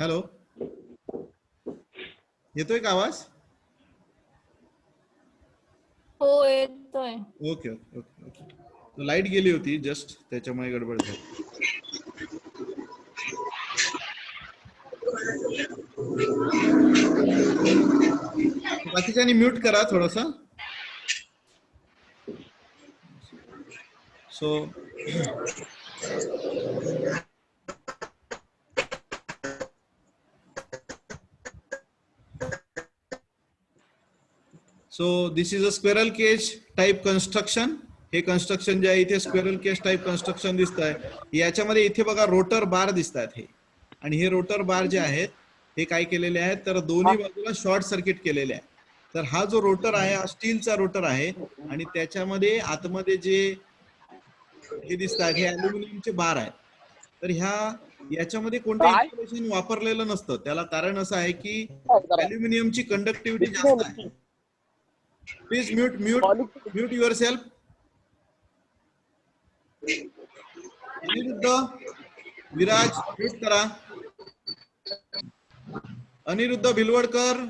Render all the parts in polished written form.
Hello, येतोय का आवाज? हो येतोय. Okay okay okay okay. Light गेली होती जस्ट, त्याच्यामुळे गडबड झाली. बाकीच्यांनी म्यूट करा थोडस. So this is a squirrel cage type construction. हे कन्स्ट्रक्शन जे आहे इथे स्क्वेरल केज टाइप कन्स्ट्रक्शन दिसत आहे. याच्यामध्ये इथे बघा रोटर बार दिसत आहेत हे, आणि हे रोटर बार जे आहेत हे काय केलेले आहेत तर दोन्ही बाजूला शॉर्ट सर्किट केलेले आहे. तर हा जो रोटर आहे हा स्टीलचा रोटर आहे, आणि त्याच्यामध्ये आतमध्ये जे हे दिसत आहेत हे अल्युमिनियमचे बार आहेत. तर याच्यामध्ये कोणतं इन्सुलेशन वापरलेलं नसतं. त्याला कारण असं आहे की अल्युमिनियमची कंडक्टिव्हिटी जास्त आहे. Please mute yourself. Aniruddha, Viraj mute करा. अनिरुद्ध भिलवडकर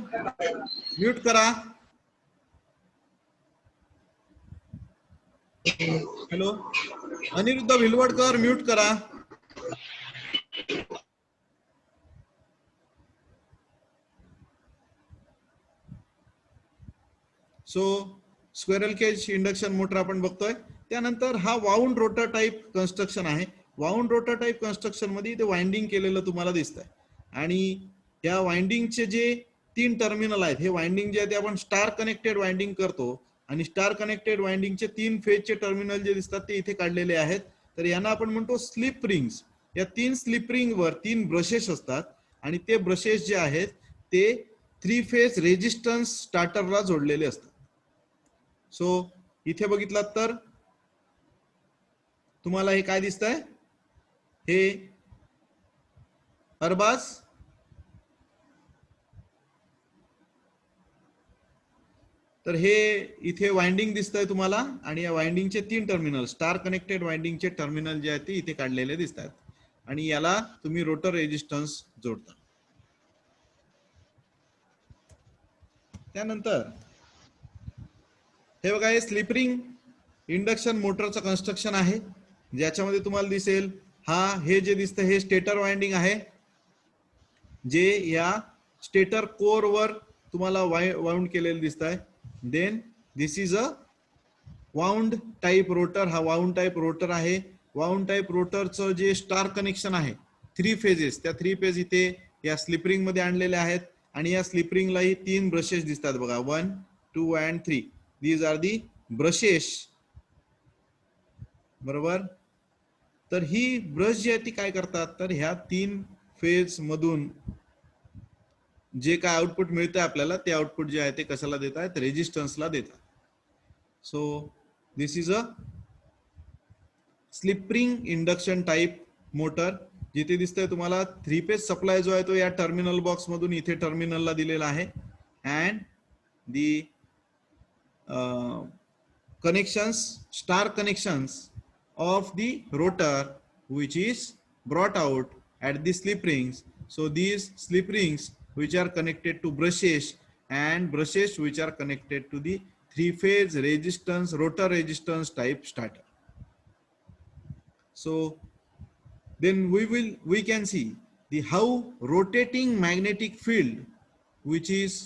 म्यूट करा. हॅलो, अनिरुद्ध भिलवडकर म्यूट करा. So squirrel cage induction motor आपण बघतोय. त्यानंतर हा वाउंड रोटर टाइप कन्स्ट्रक्शन आहे. वाउंड रोटर टाइप कन्स्ट्रक्शन मध्ये इथे वाइंडिंग केलेलं तुम्हाला दिसत आहे, आणि या वाइंडिंगचे जे 3 टर्मिनल आहेत हे वाइंडिंग जे आहे ते आपण स्टार कनेक्टेड वाइंडिंग करतो, आणि स्टार कनेक्टेड वाइंडिंगचे 3 फेजचे टर्मिनल जे दिसतात ते इथे काढलेले आहेत. तर यांना आपण म्हणतो स्लिप रिंग्स. या 3 स्लिप रिंग वर 3 ब्रशेस असतात, आणि ते ब्रशेस जे आहेत ते 3 फेज रेजिस्टन्स स्टार्टरला जोडलेले असतात. सो इथे बघितलात तर तुम्हाला हे काय दिसतंय, हे अरबाज, तर हे इथे वाइंडिंग दिसतंय तुम्हाला, आणि या वाइंडिंगचे 3 टर्मिनल स्टार कनेक्टेड वाइंडिंगचे टर्मिनल जे आहेत ते इथे काढलेले दिसतात, आणि याला तुम्ही रोटर रेजिस्टन्स जोडता. त्यानंतर हे बघा, हे स्लिप रिंग इंडक्शन मोटरचं कन्स्ट्रक्शन आहे, ज्याच्यामध्ये तुम्हाला दिसेल हे जे दिसतं हे स्टेटर वाइंडिंग आहे, जे या स्टेटर कोर वर तुम्हाला वाउंड केलेलं दिसत आहे. Then this is a wound type rotor. हा वाउंड टाइप रोटर आहे. वाउंड टाइप रोटरचं जे स्टार कनेक्शन आहे 3 फेजेस, त्या 3 फेज इथे या स्लिपरिंग मध्ये आणलेले आहेत, आणि या स्लिपरिंगलाही 3 ब्रशेस दिसतात बघा, 1, 2 and 3. These are the brushes, बरोबर. तर ही ब्रश जी आहे ती काय करतात तर ह्या 3 फेज मधून जे काय आउटपुट मिळतं आपल्याला ते आउटपुट जे आहे ते कशाला देत आहेत, रेजिस्टन्सला देतात. So this is a slip ring induction type motor. जिथे दिसतंय तुम्हाला 3 फेज सप्लाय जो आहे तो या टर्मिनल बॉक्स मधून इथे टर्मिनलला दिलेला आहे, and the connections, star connections of the rotor which is brought out at the slip rings. So these slip rings which are connected to brushes, and brushes which are connected to the 3 phase resistance rotor resistance type starter. So then we can see the how rotating magnetic field which is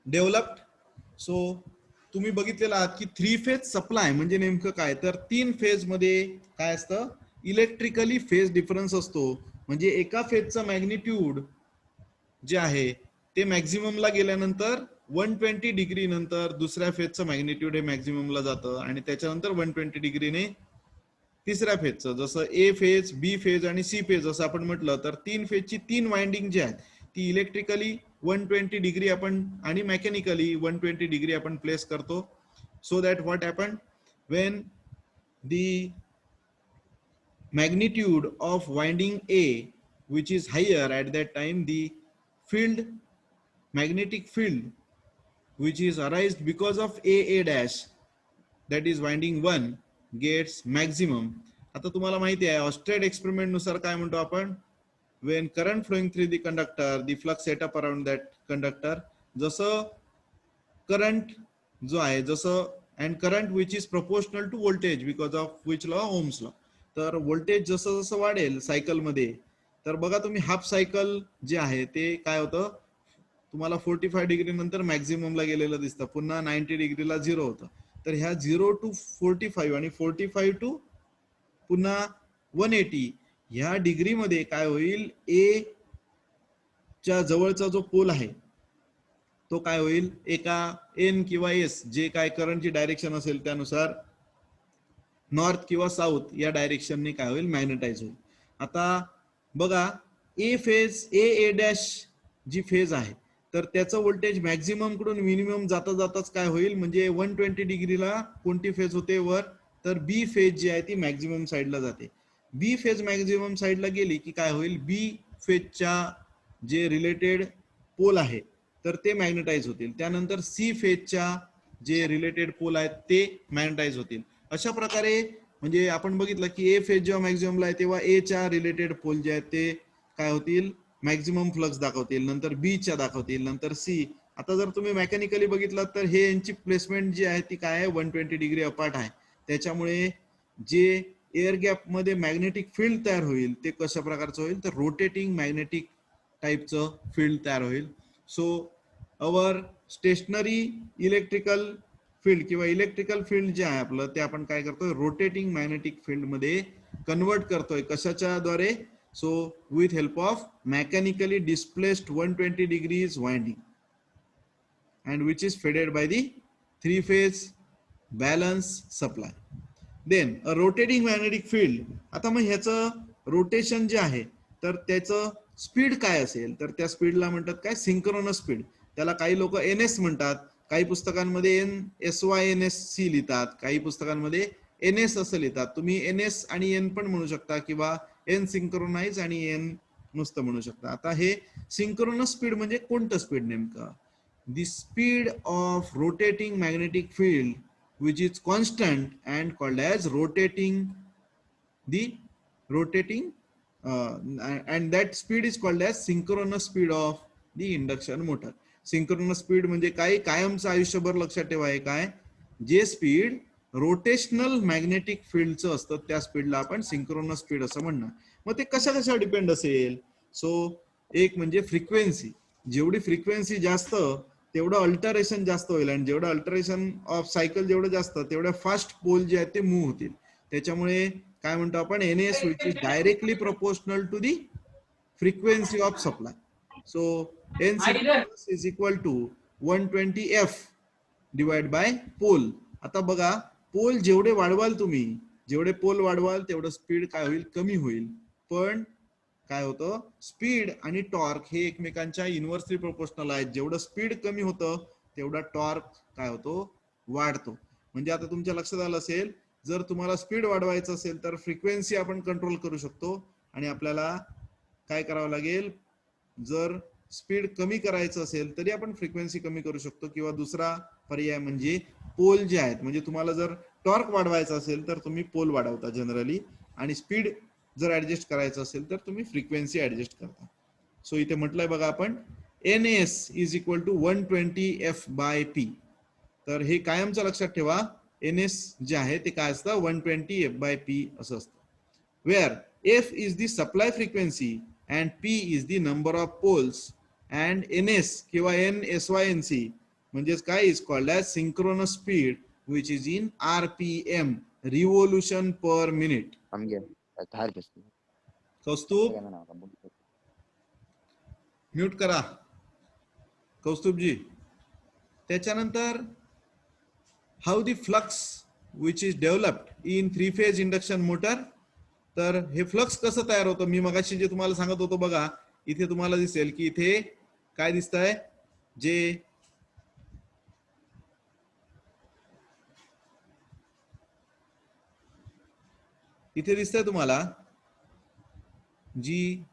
developed. So तुम्ही बघितलेला आहात की 3 phase supply म्हणजे नेमकं काय, तर 3 phase मध्ये काय असतं, इलेक्ट्रिकली फेज डिफरन्स असतो. म्हणजे एका फेजचं मॅग्निट्यूड जे आहे ते मॅक्झिममला गेल्यानंतर 120 डिग्री नंतर दुसऱ्या फेजचं मॅग्निट्यूड हे मॅक्झिममला जातं, आणि त्याच्यानंतर 120 डिग्रीने तिसऱ्या फेजचं, जसं ए फेज, बी फेज आणि सी फेज असं आपण म्हटलं तर 3 फेजची 3 वाइंडिंग जी आहेत ती इलेक्ट्रिकली 120 डिग्री आपण आणि मेकॅनिकली 120 डिग्री आपण प्लेस करतो. So that what happen when the magnitude of winding A which is higher, at that time the field, magnetic field which is arised because of A dash, that is winding 1, gets maximum. आता तुम्हाला माहिती आहे ऑस्ट्रेड experiment नुसार काय म्हणतो आपण, when current flowing through the conductor, the flux set up around that conductor. जसं current जो आहे जसं and current which is proportional to voltage because of which law Ohm's law. तर व्होल्टेज जसं जसं वाढेल सायकलमध्ये तर बघा तुम्ही हाफ सायकल जे आहे ते काय होतं तुम्हाला 45 डिग्री नंतर मॅक्झिममला गेलेलं दिसतं, पुन्हा 90 डिग्रीला 0 होतं. तर ह्या 0 टू 45 आणि 45 टू पुन्हा 180 ह्या डिग्रीमध्ये काय होईल, ए च्या जवळचा जो पोल आहे तो काय होईल, एका एन किंवा एस जे काय करंटची डायरेक्शन असेल त्यानुसार नॉर्थ किंवा साऊथ या डायरेक्शनने काय होईल, मॅग्नेटाइज होईल. आता बघा A phase A dash G phase आहे तर त्याचं व्होल्टेज मॅक्झिमम कडून मिनिमम जाता जाताच काय होईल, म्हणजे 120 डिग्रीला कोणती फेज होते वर, तर बी फेज जी आहे ती मॅक्झिमम साईडला जाते. बी फेज मॅक्झिमम साईडला गेली की काय होईल, बी फेजच्या जे रिलेटेड पोल आहे तर ते मॅग्नेटाइज होतील. त्यानंतर सी फेजच्या जे रिलेटेड पोल आहेत ते मॅग्नेटाइज होतील. अशा प्रकारे म्हणजे आपण बघितलं की ए फेज जेव्हा मॅक्झिममला आहे तेव्हा ए च्या रिलेटेड पोल जे आहेत ते काय होतील, मॅक्झिमम फ्लक्स दाखवतील, नंतर बी च्या दाखवतील, नंतर सी. आता जर तुम्ही मेकॅनिकली बघितलं तर हे यांची प्लेसमेंट जी आहे ती काय आहे, 120 डिग्री अपार्ट आहे. त्याच्यामुळे जे एअर गॅप मध्ये मॅग्नेटिक फील्ड तयार होईल ते कशा प्रकारचं होईल, तर रोटेटिंग मॅग्नेटिक टाईपचं फील्ड तयार होईल. So our stationary electrical field किंवा इलेक्ट्रिकल फील्ड जे आहे आपलं ते आपण काय करतोय, रोटेटिंग मॅग्नेटिक फील्ड मध्ये कन्वर्ट करतोय. कशाच्या द्वारे, so with help of mechanically displaced 120 degrees winding and which is fed by the three phase balance supply. Then a rotating magnetic field. आता मग ह्याचं रोटेशन जे आहे तर त्याचं स्पीड काय असेल, तर त्या स्पीडला म्हणतात काय, सिंक्रोनस स्पीड. त्याला काही लोक NS म्हणतात, काही पुस्तकांमध्ये SYNSC लिहितात, काही पुस्तकांमध्ये NS असं लिहितात. तुम्ही NS आणि N पण म्हणू शकता किंवा एन सिंक्रोनाइज आणि एन नुसतं म्हणू शकता. आता हे सिंक्रोनस स्पीड म्हणजे कोणतं स्पीड नेमकं, the speed of rotating magnetic field which is constant and called as rotating and that speed is called as synchronous speed of the induction motor. Synchronous speed म्हणजे काय, कायमचं आयुष्यभर लक्षात ठेवा हे काय, जे स्पीड रोटेशनल मॅग्नेटिक फील्डचं असतं त्या स्पीडला आपण सिंक्रोनस स्पीड असं म्हणणार. मग ते कशा कशावर डिपेंड असेल, सो एक म्हणजे फ्रिक्वेन्सी, जेवढी फ्रिक्वेन्सी जास्त तेवढं अल्टरेशन जास्त होईल, आणि जेवढं अल्टरेशन ऑफ सायकल जेवढं जास्त तेवढ्या फास्ट पोल जे आहेत ते मूव्ह होतील. त्याच्यामुळे काय म्हणतो आपण, NS which is directly proportional to the frequency of supply. So N synchronous is equal to 120F divide by pole. आता बघा पोल जेवढे वाढवाल तुम्ही, जेवढे पोल वाढवाल तेवढं स्पीड काय होईल, कमी होईल. पण काय होतं, स्पीड आणि टॉर्क हे एकमेकांच्या इन्व्हर्सली प्रोपोर्शनल आहेत. जेवढं स्पीड कमी होतं तेवढा टॉर्क काय होतो, वाढतो. म्हणजे आता तुमच्या लक्षात आलं असेल, जर तुम्हाला स्पीड वाढवायचं असेल तर फ्रिक्वेन्सी आपण कंट्रोल करू शकतो, आणि आपल्याला काय करावं लागेल, जर स्पीड कमी करायचं असेल तरी आपण फ्रिक्वेन्सी कमी करू शकतो, किंवा दुसरा पर्याय म्हणजे पोल जे आहेत, म्हणजे तुम्हाला जर टॉर्क वाढवायचा असेल तर तुम्ही पोल वाढवता जनरली, आणि स्पीड जर ऍडजस्ट करायचं असेल तर तुम्ही फ्रिक्वेन्सी ऍडजस्ट करता. सो इथे म्हटलंय बघा आपण NS is equal to 120F/P. तर हे कायमचं लक्षात ठेवा, NS जे आहे ते काय असतं, 120F/P असं असतं. Where F is the supply frequency and P is the number of poles, and NS किंवा NSYNC म्हणजेच काय, is called as synchronous speed which is in RPM, revolution per minute. Kaustubh mute करा, कौस्तुभजी. त्याच्यानंतर how the flux which is developed in 3 phase induction motor. तर हे flux कसं तयार होतं, मी मगाशी जे तुम्हाला सांगत होतो बघा, इथे तुम्हाला दिसेल की इथे काय दिसतंय, जे इथे दिसतंय तुम्हाला जी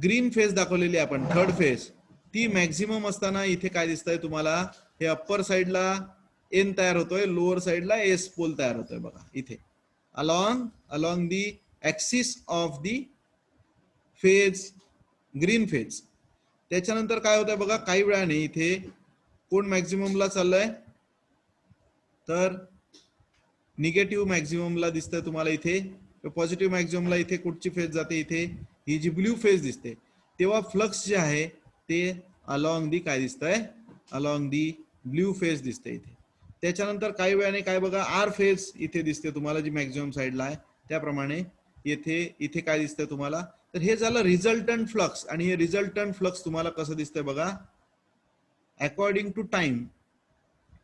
ग्रीन फेज दाखवलेली आपण थर्ड फेज, ती मॅक्झिमम असताना इथे काय दिसतंय तुम्हाला, हे अप्पर साइडला N तयार होतोय, लोअर साइडला S पोल तयार होतोय बघा इथे, along the axis of the phase, green phase. त्याच्यानंतर काय होतंय बघा, काही वेळाने इथे कोण मॅक्झिममला चाललंय, तर निगेटिव्ह मॅक्झिममला दिसतंय तुम्हाला इथे. पॉझिटिव्ह मॅक्झिममला इथे कुठची फेज जाते, इथे ही जी ब्ल्यू फेज दिसते. तेव्हा फ्लक्स जे आहे ते अलॉंग दी काय दिसतंय, अलॉंग दी ब्ल्यू फेज दिसते इथे. त्याच्यानंतर काही वेळाने काय बघा, आर फेज इथे दिसते तुम्हाला, जी मॅक्झिमम साईडला आहे. त्याप्रमाणे इथे काय दिसतंय तुम्हाला, तर हे झालं रिझल्टंट फ्लक्स. आणि हे रिझल्टंट फ्लक्स तुम्हाला कसं दिसतंय बघा, अकॉर्डिंग टू टाइम,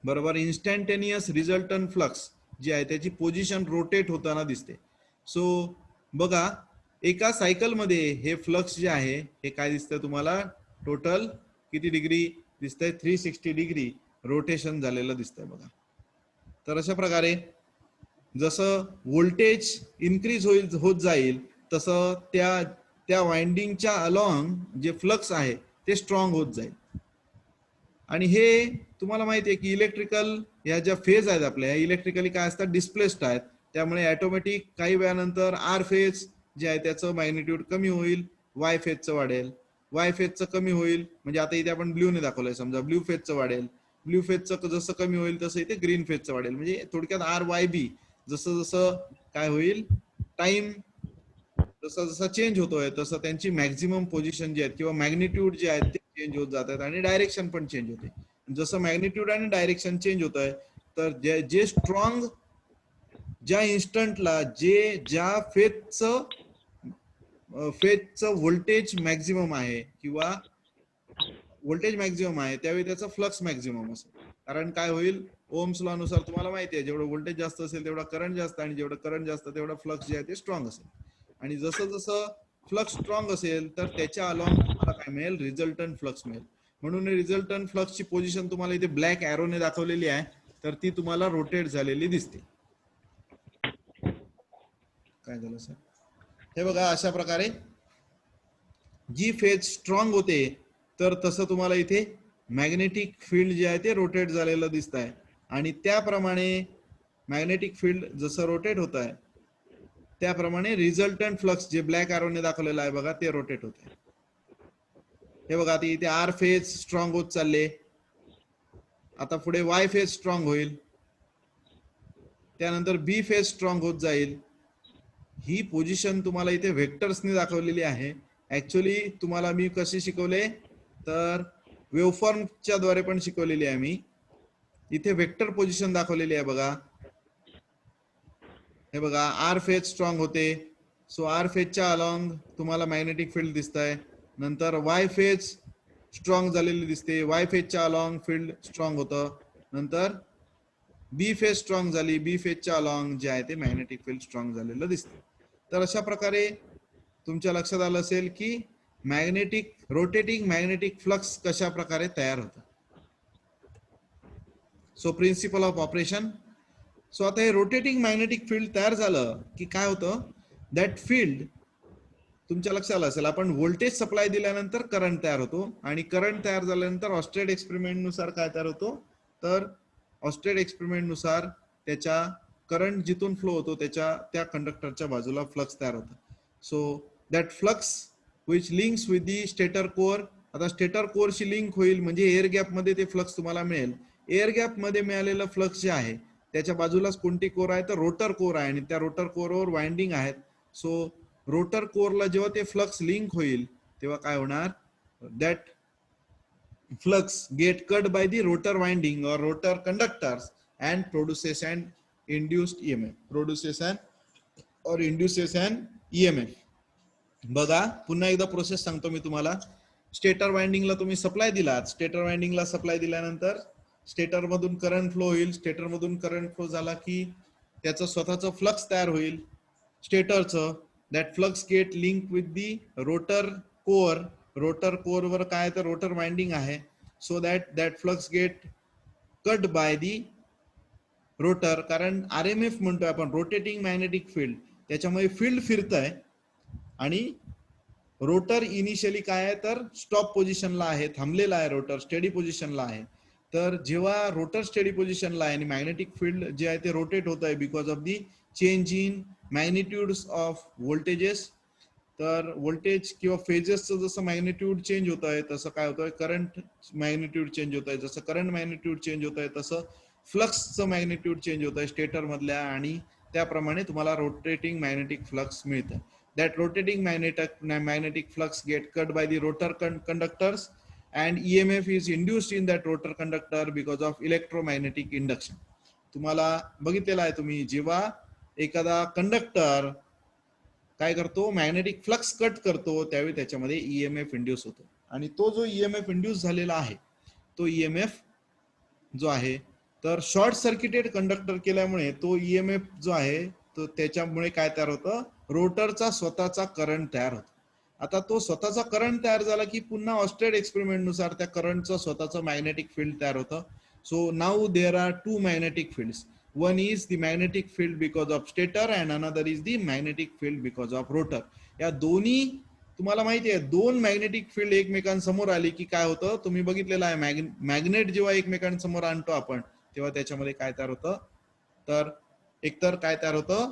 बरोबर. इन्स्टंटेनियस रिझल्टंट फ्लक्स जे आहे त्याची पोझिशन रोटेट होताना दिसते. सो बघा, एका सायकल मध्ये हे फ्लक्स जे आहे हे काय दिसतंय तुम्हाला, टोटल किती डिग्री दिसतंय, 360 डिग्री रोटेशन झालेलं दिसतंय बघा. तर अशा प्रकारे जसं व्होल्टेज इन्क्रीज होत जाईल तसं त्या वाइंडिंगच्या अलॉंग जे फ्लक्स आहे ते स्ट्रॉंग होत जाईल. आणि हे तुम्हाला माहिती आहे की इलेक्ट्रिकल या ज्या फेज आहेत आपल्या, इलेक्ट्रिकली काय असतात, डिस्प्लेस्ड आहेत. त्यामुळे ऑटोमॅटिक काही वेळानंतर आर फेज जे आहे त्याचं मॅग्निट्यूड कमी होईल, वाय फेजचं वाढेल. वाय फेजचं कमी होईल म्हणजे आता इथे आपण ब्ल्यूने दाखवलंय, समजा ब्ल्यू फेजचं वाढेल. ब्ल्यू फेजचं जसं कमी होईल तसं इथे ग्रीन फेजचं वाढेल. म्हणजे थोडक्यात आर वाय बी जसं जसं काय होईल, टाइम जसं जसं चेंज होतोय तसं त्यांची मॅक्झिमम पोझिशन जे आहेत किंवा मॅग्निट्यूड जे आहेत ते चेंज होत जात आहेत आणि डायरेक्शन पण चेंज होते. जसं मॅग्निट्यूड आणि डायरेक्शन चेंज होत आहे, तर जे स्ट्रॉंग ज्या इन्स्टंटला ज्या फेजचं व्होल्टेज मॅक्झिमम आहे किंवा व्होल्टेज मॅक्झिमम आहे त्यावेळी त्याचा फ्लक्स मॅक्झिमम असेल. कारण काय होईल, ओम्स लॉ नुसार तुम्हाला माहिती आहे, जेवढं व्होल्टेज जास्त असेल तेवढा करंट जास्त, आणि जेवढं करंट जास्त तेवढा फ्लक्स जे आहे ते स्ट्रॉंग असेल. आणि जसं जसं फ्लक्स स्ट्रॉंग असेल तर त्याच्या अलॉंग तुम्हाला काय मिळेल, रिझल्टंट फ्लक्स मिळेल. म्हणून रिझल्टंट फ्लक्सची पोझिशन तुम्हाला इथे ब्लॅक एरोने दाखवलेली आहे, तर ती तुम्हाला रोटेट झालेली दिसते. काय झालं सर, हे बघा अशा प्रकारे जी फेज स्ट्रॉंग होते तर तसं तुम्हाला इथे मॅग्नेटिक फील्ड जे आहे ते रोटेट झालेलं दिसत आहे. आणि त्याप्रमाणे मॅग्नेटिक फील्ड जसं रोटेट होत आहे त्याप्रमाणे रिझल्टंट फ्लक्स जे ब्लॅक एरोने दाखवलेलं आहे बघा ते रोटेट होत आहे. हे बघा आता इथे आर फेज स्ट्रॉंग होत चालले, आता पुढे वाय फेज स्ट्रॉंग होईल, त्यानंतर बी फेज स्ट्रॉंग होत जाईल. ही पोझिशन तुम्हाला इथे व्हेक्टर्सने दाखवलेली आहे. ऍक्च्युअली तुम्हाला मी कसे शिकवले, तर वेव्हफॉर्मच्या द्वारे पण शिकवलेली आहे मी. इथे वेक्टर पोझिशन दाखवलेली आहे बघा. हे बघा, आर फेज स्ट्रॉंग होते, सो आर फेजच्या अलॉंग तुम्हाला मॅग्नेटिक फील्ड दिसत आहे. नंतर वाय फेज स्ट्रॉंग झालेली दिसते, वाय फेजच्या अलॉंग फील्ड स्ट्रॉंग होतं. नंतर बी फेज स्ट्रॉंग झाली, बी फेजच्या अलॉंग जे आहे ते मॅग्नेटिक फील्ड स्ट्रॉंग झालेलं दिसतं. तर अशा प्रकारे तुमच्या लक्षात आलं असेल की रोटेटिंग मॅग्नेटिक फ्लक्स कशा प्रकारे तयार होतं. So principle of operation. So आता हे रोटेटिंग मॅग्नेटिक फील्ड तयार झालं की काय होतं, दॅट फील्ड तुमच्या लक्षात आलं असेल, आपण व्होल्टेज सप्लाय दिल्यानंतर करंट तयार होतो, आणि करंट तयार झाल्यानंतर ऑस्टेड एक्सपेरिमेंट नुसार काय तयार होतो, तर ऑस्टेड एक्सपेरिमेंट नुसार त्याच्या करंट जिथून फ्लो होतो त्या कंडक्टरच्या बाजूला फ्लक्स तयार होतं. So that flux which links with the stator core. आता स्टेटर कोअरशी लिंक होईल म्हणजे एअर गॅप मध्ये ते फ्लक्स तुम्हाला मिळेल. एअर गॅप मध्ये मिळालेलं फ्लक्स जे आहे त्याच्या बाजूलाच कोणती कोर आहे, तर रोटर कोर आहे, आणि त्या रोटर कोरवर वाइंडिंग आहेत. सो रोटर कोरला जेव्हा ते फ्लक्स लिंक होईल तेव्हा काय होणार, that flux get cut by the rotor winding और rotor conductors and produces an induced EMF. बघा पुन्हा एकदा प्रोसेस सांगतो मी तुम्हाला. स्टेटर वाइंडिंगला तुम्ही सप्लाय दिलात, स्टेटर वाइंडिंगला सप्लाय दिल्यानंतर स्टेटर मधून करंट फ्लो होईल. स्टेटर मधून करंट फ्लो झाला की त्याचं स्वतःचं फ्लक्स तयार होईल स्टेटरचं. That flux get link with the rotor core. Rotor कोअरवर काय, तर रोटर वाइंडिंग आहे. So that flux get cut by the rotor, कारण RMF म्हणतोय आपण, रोटेटिंग मॅग्नेटिक फील्ड, त्याच्यामुळे फील्ड फिरत आहे. आणि रोटर इनिशियली काय आहे, तर स्टॉप पोझिशनला आहे, थांबलेला आहे, रोटर स्टेडी पोझिशनला आहे. तर जेव्हा रोटर स्टेडी पोझिशनला आहे आणि मॅग्नेटिक फील्ड जे आहे ते रोटेट होत आहे because of the change in magnitudes of voltages, तर व्होल्टेज किंवा फेजेसचं जसं मॅग्निट्यूड चेंज होत आहे तसं काय होतंय करंट मॅग्निट्यूड चेंज होत आहे. जसं करंट मॅग्निट्यूड चेंज होत आहे तसं फ्लक्सचं मॅग्निट्यूड चेंज होत आहे स्टेटर मधल्या, आणि त्याप्रमाणे तुम्हाला रोटेटिंग मॅग्नेटिक फ्लक्स मिळतं. That rotating magnetic flux get cut by the rotor conductors and EMF is induced in that rotor conductor because of electromagnetic induction. तुम्हाला बघितलेलं आहे तुम्ही, जेव्हा एखादा कंडक्टर काय करतो मॅग्नेटिक फ्लक्स कट करतो त्यावेळी त्याच्यामध्ये EMF इंड्यूस होतो, आणि तो जो EMF इंड्यूस झालेला आहे तो EMF जो आहे तर शॉर्ट सर्किटेड कंडक्टर केल्यामुळे तो EMF जो आहे तो त्याच्यामुळे काय तयार होतं, रोटरचा स्वतःचा करंट तयार होतो. आता तो स्वतःचा करंट तयार झाला की पुन्हा ऑस्टेड एक्सपेरिमेंट नुसार त्या करंटचं स्वतःचं मॅग्नेटिक फील्ड तयार होतं. So now there are two magnetic fields. One is the magnetic field because of stator and another is the magnetic field because of rotor. या दोन्ही तुम्हाला माहिती आहे, दोन मॅग्नेटिक फील्ड एकमेकांसमोर आली की काय होतं, तुम्ही बघितलेलं आहे मॅग्नेट जेव्हा एकमेकांसमोर आणतो आपण तेव्हा त्याच्यामध्ये काय तयार होतं, तर एकतर काय तयार होतं,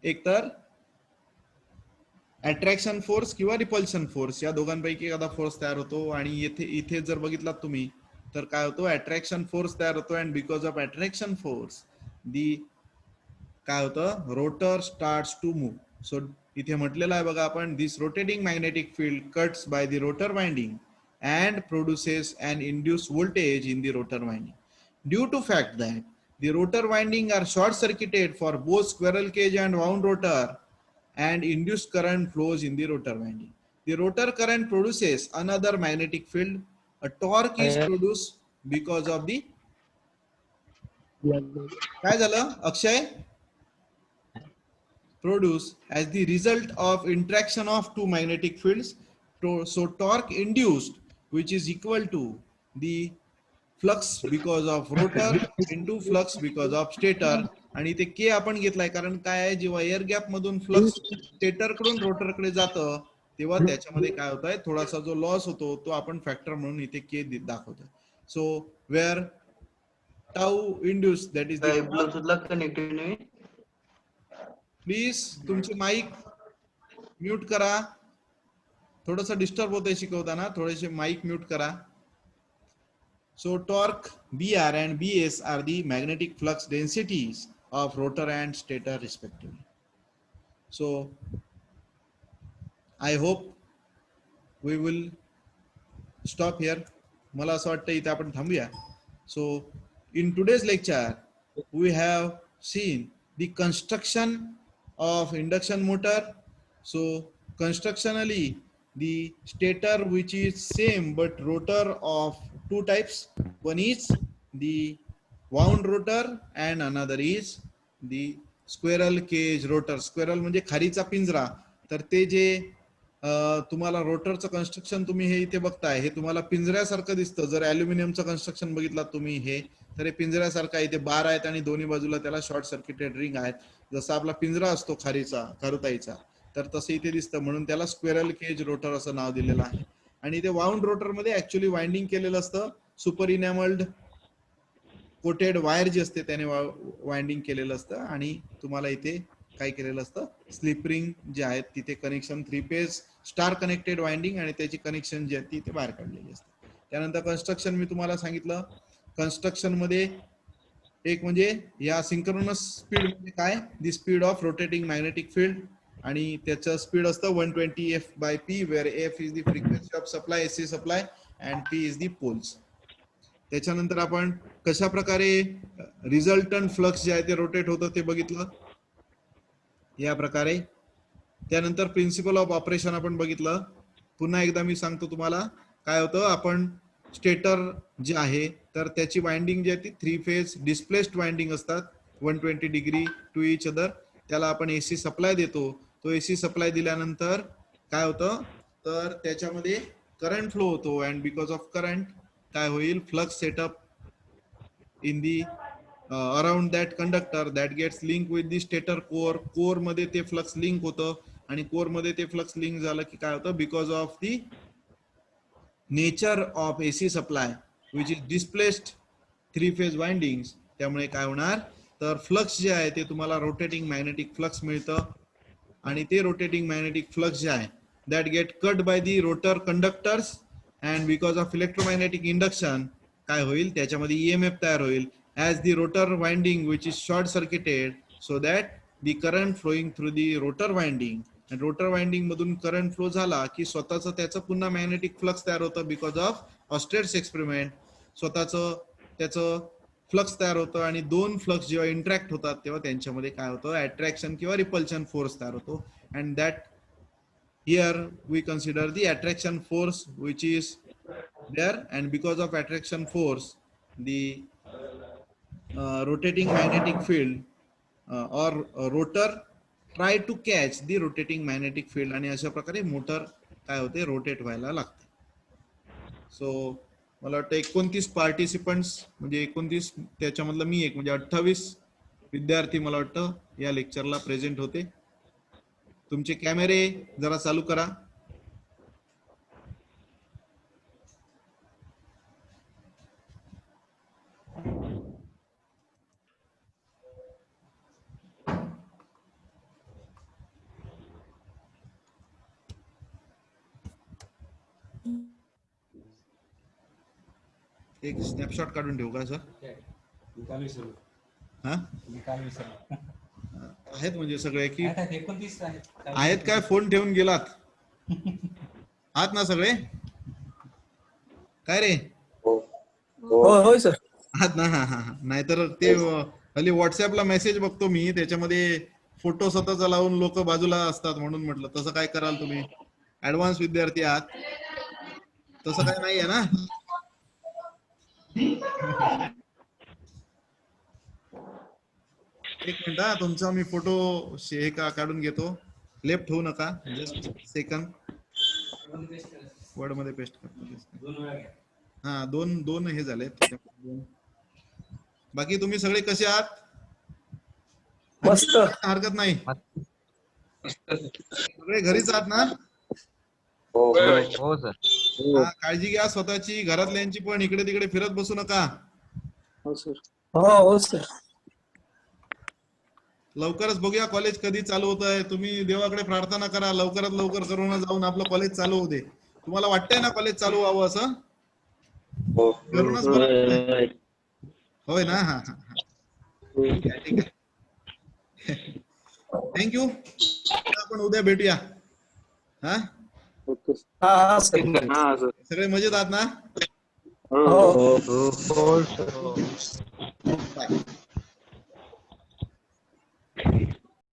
एकतर अट्रॅक्शन फोर्स किंवा रिपल्शन फोर्स या दोघांपैकी एखादा फोर्स तयार होतो. आणि इथे जर बघितलात तुम्ही तर काय होतो, अट्रॅक्शन फोर्स तयार होतो, and because of attraction force the काय होतं, rotor starts to move. So इथे म्हटलेलं आहे बघा आपण, this rotating magnetic field cuts by the rotor winding and produces an induced voltage in the rotor winding. Due to fact that the rotor winding are short circuited for both squirrel cage and wound rotor, and induced current flows in the rotor winding. The rotor current produces another magnetic field. A torque is produced because of the काय झालं अक्षय, produce as the result of interaction of two magnetic fields. So torque induced, which is equal to the flux because of rotor into flux because of stator. आणि ते के आपण घेतलाय कारण काय आहे, जेव्हा एअर गॅप मधून फ्लक्स स्टेटर कडून रोटर कडे जातं तेव्हा त्याच्यामध्ये काय होत आहे, थोडासा जो लॉस होतो तो आपण फॅक्टर म्हणून इथे के दाखवतोय. So where tau induce that is ब्लूटूथला कनेक्टेड नाही. प्लीज तुमचे माईक म्यूट करा, थोडस डिस्टर्ब होतंय शिकवताना, थोडेसे माईक म्यूट करा. So torque BR and BS are the magnetic flux densities of rotor and stator respectively. So I hope we will stop here. मला असं वाटतं इथे आपण थांबूया. So in today's lecture we have seen the construction of induction motor. So constructionally the stator which is same but rotor of two types. One is the wound rotor and another is the squirrel cage rotor. Squirrel म्हणजे खारीचा पिंजरा. तर ते जे तुम्हाला रोटरचं construction तुम्ही हे इथे बघताय हे तुम्हाला पिंजऱ्यासारखं दिसतं. जर अल्युमिनियमचं कन्स्ट्रक्शन बघितलं तुम्ही हे तर हे पिंजऱ्यासारखं आहे. इथे बार आहेत आणि दोन्ही बाजूला त्याला शॉर्ट सर्किटेड रिंग आहेत. जसा आपला पिंजरा असतो खारुताईचा तर तसं इथे दिसतं, म्हणून त्याला स्क्वेरल केज रोटर असं नाव दिलेलं आहे. आणि इथे वाउंड रोटर मध्ये ऍक्च्युअली वाइंडिंग केलेलं असतं, सुपर इनॅमल्ड कोटेड वायर जी असते त्याने वाइंडिंग केलेलं असतं. आणि तुम्हाला इथे काय केलेलं असतं, स्लिप रिंग जे आहेत तिथे connection 3 phase star connected winding आणि त्याची कनेक्शन जी आहे ती इथे बाहेर काढलेली असते. त्यानंतर कन्स्ट्रक्शन मी तुम्हाला सांगितलं, कन्स्ट्रक्शन मध्ये एक म्हणजे या सिंक्रोनस स्पीड म्हणजे काय, the speed of rotating magnetic field, आणि त्याचं स्पीड असतं 120 f/p where f is the frequency of supply AC supply and p is the poles. त्याच्यानंतर आपण कशा प्रकारे रिझल्टंट फ्लक्स जे आहे ते रोटेट होतं ते बघितलं या प्रकारे. त्यानंतर प्रिन्सिपल ऑफ ऑपरेशन आपण बघितलं. पुन्हा एकदा मी सांगतो तुम्हाला काय होतं, आपण स्टेटर जे आहे तर त्याची वाइंडिंग जी आहे ती 3 फेज डिस्प्लेस्ड वाइंडिंग असतात 120 डिग्री टू इच अदर. त्याला आपण एसी सप्लाय देतो. तो एसी सप्लाय दिल्यानंतर काय होतं तर त्याच्यामध्ये करंट फ्लो होतो, अँड बिकॉज ऑफ करंट काय होईल, flux set up in the around that conductor that gets link with the stator core. Core मध्ये ते फ्लक्स लिंक होतं, आणि कोअर मध्ये ते फ्लक्स लिंक झालं की काय होतं, because of the nature of AC supply which is displaced three phase windings, त्यामुळे काय होणार तर फ्लक्स जे आहे ते तुम्हाला रोटेटिंग मॅग्नेटिक फ्लक्स मिळतं आणि ते रोटेटिंग मॅग्नेटिक फ्लक्स जे आहे that get cut by the rotor conductors and because of electromagnetic induction काय होईल त्याच्यामध्ये ईएमएफ तयार होईल as the rotor winding which is short circuited so that the current flowing through the rotor winding आणि rotor winding मधून current flow झाला की स्वतःच त्याचं पुन्हा मॅग्नेटिक फ्लक्स तयार होतं बिकॉज ऑफ ऑस्टेट्स एक्सपेरिमेंट स्वतःचं त्याचं फ्लक्स तयार होतं आणि दोन फ्लक्स जेव्हा इंटरॅक्ट होतात तेव्हा त्यांच्यामध्ये काय होतं अट्रॅक्शन किंवा रिपल्शन फोर्स तयार होतो and that here we consider the attraction force which is there and because of attraction force the rotating magnetic field और rotor try to catch the rotating magnetic field आणि अशा प्रकारे motor काय होते rotate व्हायला लागते. सो मला वाटतं 29 पार्टिसिपंट्स म्हणजे 29 त्याच्यामधलं मी एक म्हणजे 28 विद्यार्थी मला वाटतं या लेक्चरला प्रेझेंट होते. तुमचे कॅमेरे जरा चालू करा. एक स्नॅपशॉट काढून ठेवू का सर? हा आहेत म्हणजे सगळे की आहेत काय फोन ठेवून गेलात आहात ना सगळे काय रे होय सर आहात ना. हा हा हा नाहीतर ते हल्ली व्हॉट्सअपला मेसेज बघतो मी त्याच्यामध्ये फोटो स्वतःचा लावून लोक बाजूला असतात म्हणून म्हटलं तसं काय कराल तुम्ही ऍडव्हान्स विद्यार्थी आहात तसं काय नाहीये ना. एक मिनिट हा तुमचा मी फोटो हे काढून घेतो. लेफ्ट होऊ नका जस्ट सेकंड वर्ड मध्ये पेस्ट करतो. हा दोन हे झाले. बाकी तुम्ही सगळे कसे आहात? मस्त हरकत नाही सगळे घरीच आहात ना. हो सर. हा काळजी घ्या स्वतःची घरातल्यांची पण इकडे तिकडे फिरत बसू नका. हो सर लवकरच बघूया कॉलेज कधी चालू होत आहे. तुम्ही देवाकडे प्रार्थना करा लवकरात लवकर करोना जाऊन आपलं कॉलेज चालू होते. तुम्हाला वाटतंय ना कॉलेज चालू व्हावं असं? करूनच बरं होय ना. हा हा ठीक आहे ठीक आहे. थँक्यू. आपण उद्या भेटूया. हा हा सर सगळे मजेत आहात ना? हो हो सर. बाय.